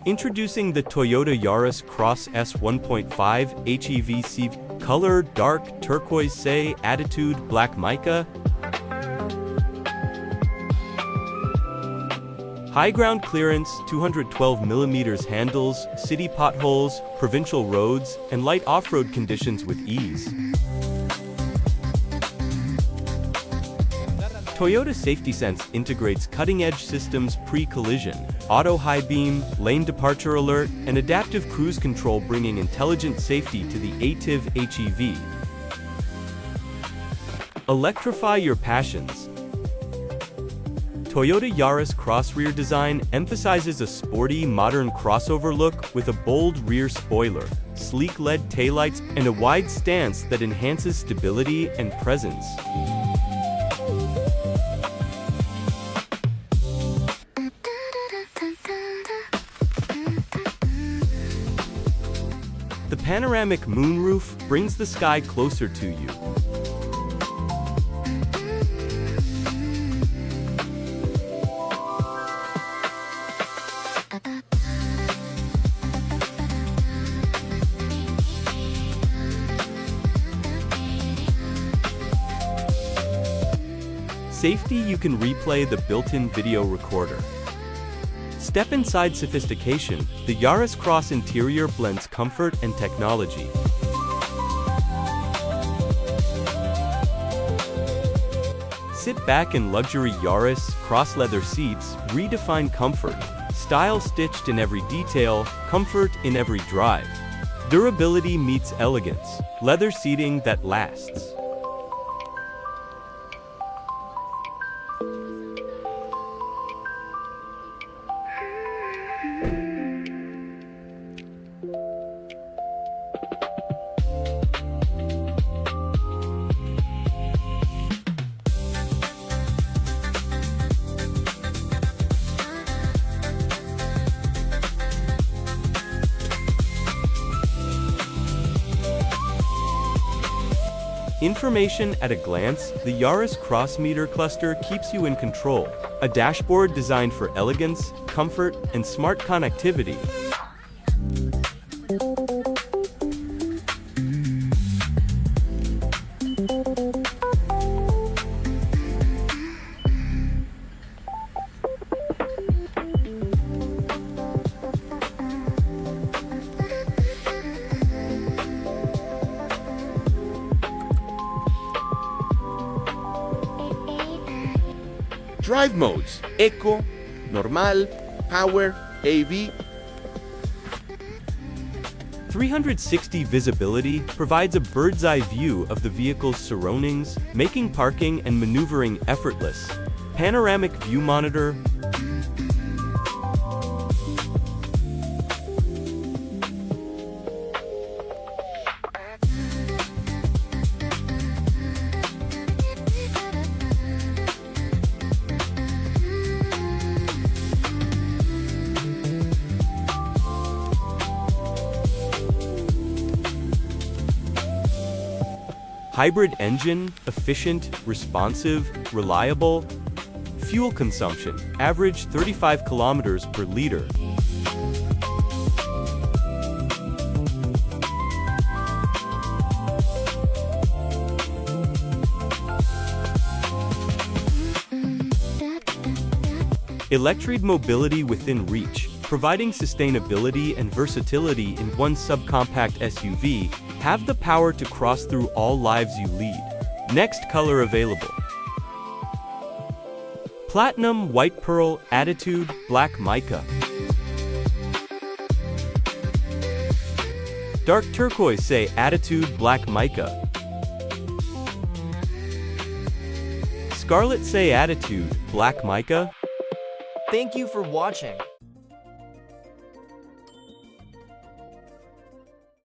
Introducing the Toyota Yaris Cross S 1.5 HEV CV. Color dark turquoise, say attitude black mica. High ground clearance, 212mm handles, city potholes, provincial roads, and light off-road conditions with ease. Toyota Safety Sense integrates cutting-edge systems pre-collision, auto high beam, lane departure alert, and adaptive cruise control, bringing intelligent safety to the ATIV HEV. Electrify your passions. Toyota Yaris Cross rear design emphasizes a sporty, modern crossover look with a bold rear spoiler, sleek LED taillights, and a wide stance that enhances stability and presence. The panoramic moonroof brings the sky closer to you. Safety, you can replay the built-in video recorder. Step inside sophistication, the Yaris Cross interior blends comfort and technology. Sit back in luxury Yaris Cross leather seats, redefine comfort. Style stitched in every detail, comfort in every drive. Durability meets elegance, leather seating that lasts. Information at a glance, the Yaris Cross meter cluster keeps you in control. A dashboard designed for elegance, comfort, and smart connectivity. Drive modes: Eco, Normal, Power, AV. 360 visibility provides a bird's-eye view of the vehicle's surroundings, making parking and maneuvering effortless. Panoramic view monitor. Hybrid engine, efficient, responsive, reliable. Fuel consumption, average 35 kilometers per liter. Electric mobility within reach, providing sustainability and versatility in one subcompact SUV. Have the power to cross through all lives you lead. Next color available: Platinum, White Pearl, Attitude, Black Mica. Dark Turquoise, say Attitude, Black Mica. Scarlet, say Attitude, Black Mica. Thank you for watching.